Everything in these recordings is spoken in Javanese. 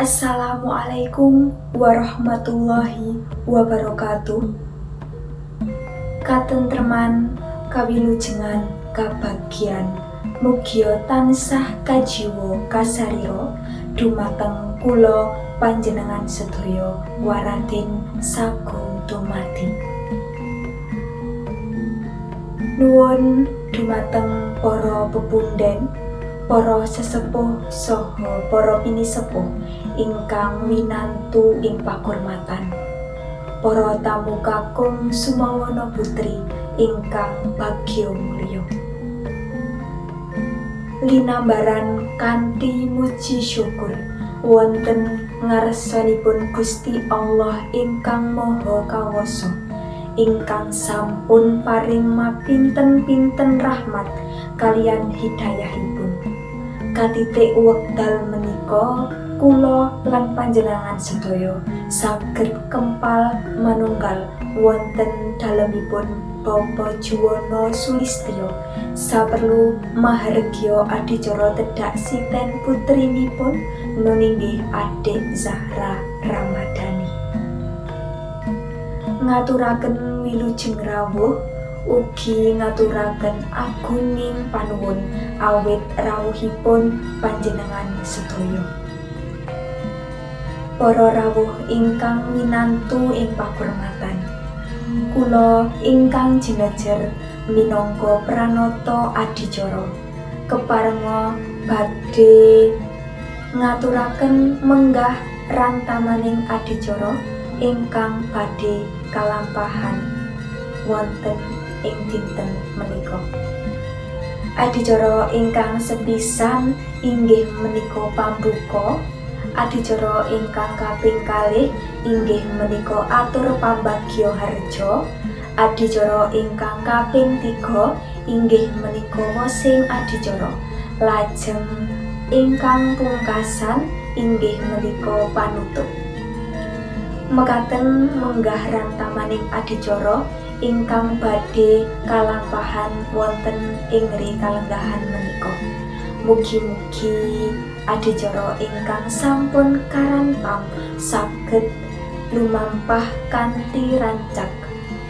Assalamualaikum warahmatullahi wabarakatuh. Katentreman, kawilujengan, kabagyan, mugia tansah kajiwa kasarira dumateng kula panjenengan sedaya waratin sagung dumadi. Nuwun dumateng para pepundhen, para sesepuh saha para pinisepuh ingkang winantu ing pakurmatan, para tamu kakung sumawana putri ingkang bagya mulya. Linambaran kanthi muji syukur wonten ngarsanipun Gusti Allah ingkang Maha Kawasa, ingkang sampun paring mapinten-pinten rahmat kaliyan hidayahipun. Katitik wekdal menika kula lan panjenengan sedaya saged kempal manunggal wonten dalemipun Bapak Juwono Sulistyo saperlu mahargya adicara tedhak siten putrinipun nuninggih Adik Zahra Ramadhani. Ngaturaken wilujeng rawuh ugi ngaturaken agunging panuwun awit rawuhipun panjenengan sedaya. Para rawuh ingkang winantu ing pakurmatan, kula ingkang jinejer minangka pranata adicara keparenga badhe ngaturaken menggah rantamaning adicara ingkang badhe kalampahan wonten ing dinten menika. Adicara ingkang sepisan inggih menika pambuka. Adicara ingkang kaping kalih inggih menika atur pambagya harja. Adicara ingkang kaping 3 inggih menika wosing adicara. Lajeng ingkang pungkasan inggih menika panutup. Mekaten menggah rantamaning adicara ingkang badhe kalampahan wonten ing kalenggahan menika. Mugi-mugi adicara ingkang sampun karantam saged lumampah kanthi rancak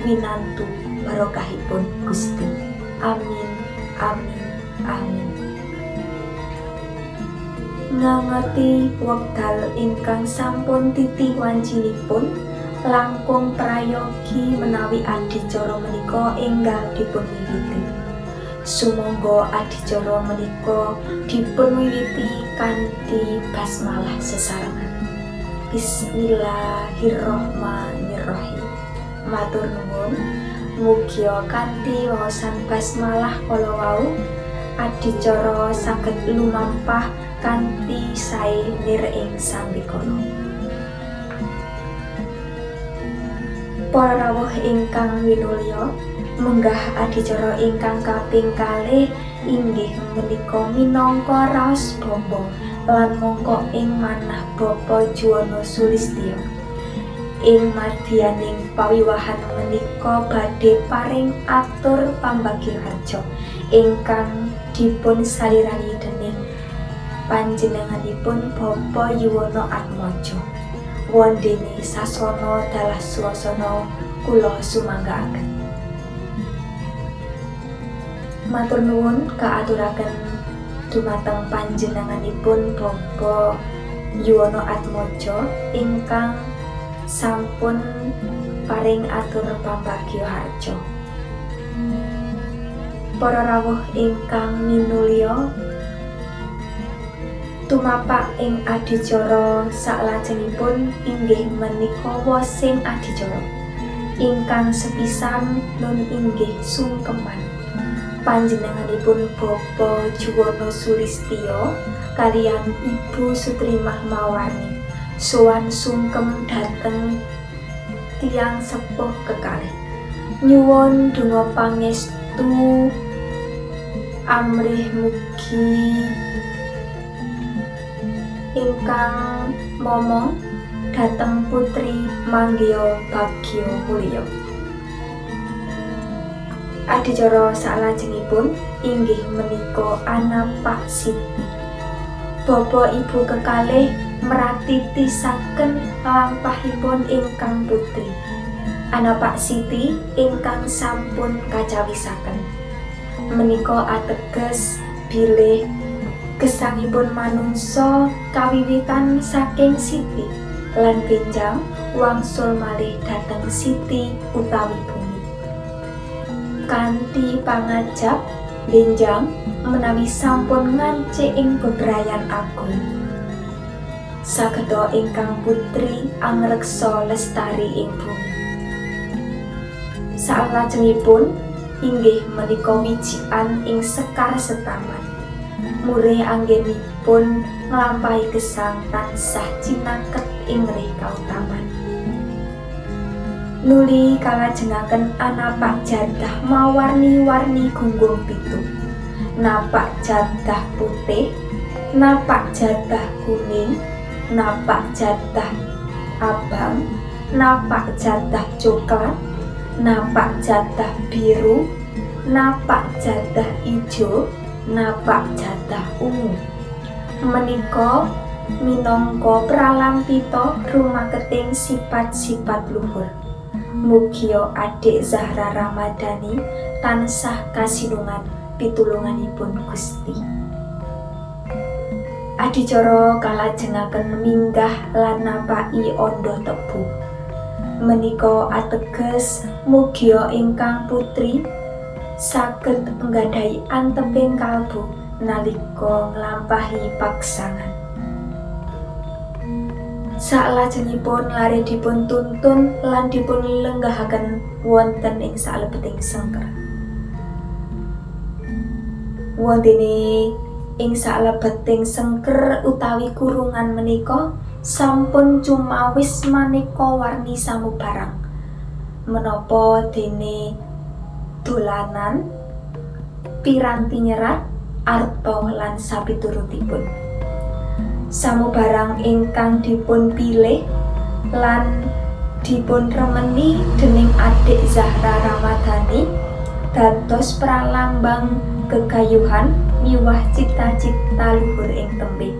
winantu barokahipun Gusti. Amin, amin, amin. Ngangeti wekdal ingkang sampun titi wancinipun langkung prayogi menawi adicara menika enggal dipunwiwiti. Sumangga adicara menika dipunwiwiti kanthi basmalah sesarengan. Bismillahirrahmanirrahim. Matur nuwun, mugia kanthi wawasan basmalah kala wau adicara saged lumampah kanthi sae nir ing sambikala. Para rawuh ingkang winulya, menggah adicara ingkang kaping kalih inggih menika minangka raos bombong lan mongko ing manah Bapak Juwono Sulistyo. Ing madyaning pawiwahan menika badhe paring atur pambagya harja ingkang dipun salirani dening panjenenganipun Bapak Yuwono Atmojo. Wondene sasana dalah swasana kula sumanggaaken. Matur nuwun kaaturaken dumateng panjenenganipun Bapak Yuwono Atmojo ingkang sampun paring atur pambagya harja. Para rawuh ingkang minulya, tumapak ing adicara saklajengipun inggih menika wosing adicara ingkang sepisan nun inggih sungkeman panjenenganipun Bapak Juwono Sulistyo kaliyan Ibu Sutrimah Mawarni sowan sungkem dhateng tiyang sepuh kekalih nyuwun donga pangestu amrih mugi ingkang momong dhateng putri manggya bagya mulya. Adicara salajengipun inggih menika Anapak Siti. Bapak Ibu kekalih meratitisaken lampahipun ingkang putri Anapak Siti ingkang sampun kacawisaken. Menika ateges bilih gesangipun manungsa kawiwitan saking Siti lan benjang wangsul malih dhateng Siti utawi bumi. Kanthi pangajap benjang menawi sampun ngancik ing bebrayan agung, sageda ingkang putri angreksa lestari ing bumi. Salajengipun inggih menika wijikan ing sekar setaman. Murih anggenipun nglampahi gesang tansah cinaket ing rih kautaman. Nuli kalajengaken anapak jadah mawarni-warni gunggung pitu. Napak jadah putih, napak jadah kuning, napak jadah abang, napak jadah coklat, napak jadah biru, napak jadah ijo, napak jadah ungu. Menika minangka pralampita rumaketing sipat-sipat luhur. Mugia Adik Zahra Ramadhani tansah kasinungan pitulunganipun Gusti. Adicara kalajengaken minggah lan napaki anda tebu. Menika ateges mugia ingkang putri saged nggadhahi anteping kalbu nalika nglampahi paksangan. Salajengipun lare dipun tuntun lan dipun lenggahaken wonten ing salebeting sengker. Wontene ing salebeting sengker utawi kurungan menika sampun cumawis maneka warni samubarang menapa dene dolanan, piranti nyerat, arta lan sapiturutipun. Samubarang ingkang dipun pilih lan dipun remeni dening Adik Zahra Ramadhani dados pralambang gegayuhan miwah cita-cita luhur ing tembe.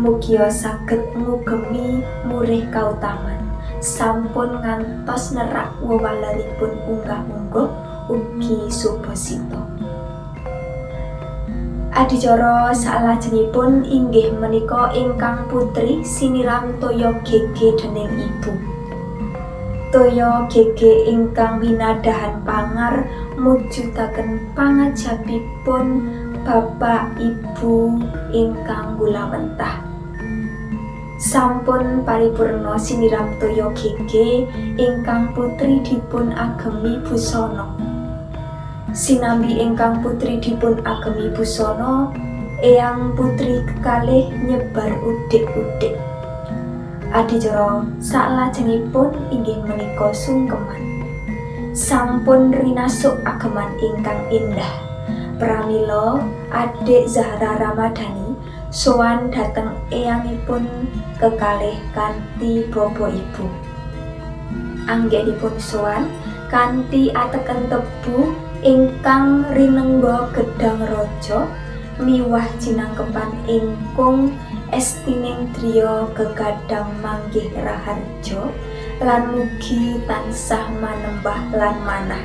Mugia saged ngugemi murih kautaman, sampun ngantos nerak wewaleripun unggah-ungguh ugi subasita. Adicara salajengipun inggih menika ingkang putri siniram toya gege dening ibu. Toya gege ingkang winadahan pangar mujudaken pangajabipun bapak ibu ingkang gulawentah. Sampun paripurna siniram toya gege ingkang putri dipun agemi busana. Sinambi ingkang putri dipun agemi busana, eyang putri kekalih nyebar udik-udik. Adicara salajengipun inggih menika sungkeman. Sampun rinasuk ageman ingkang indah. Pramila Adik Zahra Ramadhani sowan dhateng eyangipun kekalih kanthi bapa ibu. Anggenipun sowan kanthi ateken tebu ingkang rinengga gedhang raja miwah jinangkepan ingkung estining driya gegadang manggih raharja lan mugi tansah manembah lan manah.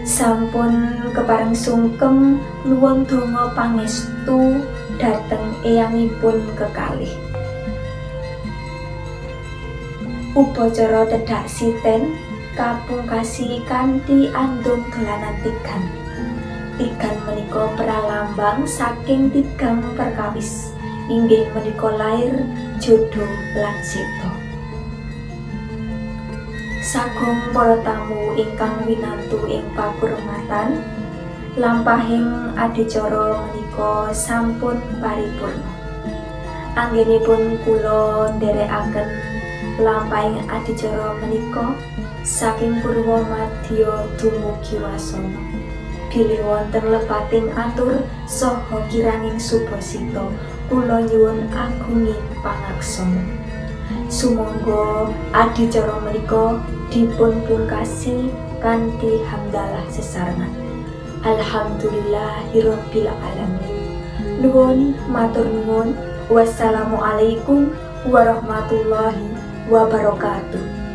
Sampun kepareng sungkem nuwun donga pangestu dhateng eyangipun kekalih. Upacara tedhak siten kapungkasi kanthi andum dolanan tigan. Tigan menika pralambang saking tigang perkawis. Inggih menika lair jodoh lan seta. Sagung para tamu ingkang winantu ing pakurmatan, lampahing adicara menika sampun paripurna. Anggenipun kula nderekaken lampahing adicara menika saking purwa madya dumugi wasana. Bilih wonten lepating atur saha kiranging subasita, kula nyuwun agungi pangaksana. Sumangga adicara menika dipun pungkasi kanthi hamdalah sesarengan. Alhamdulillahirabbil alamin. Nuwun matur nuwun Wassalamualaikum warahmatullahi wabarakatuh.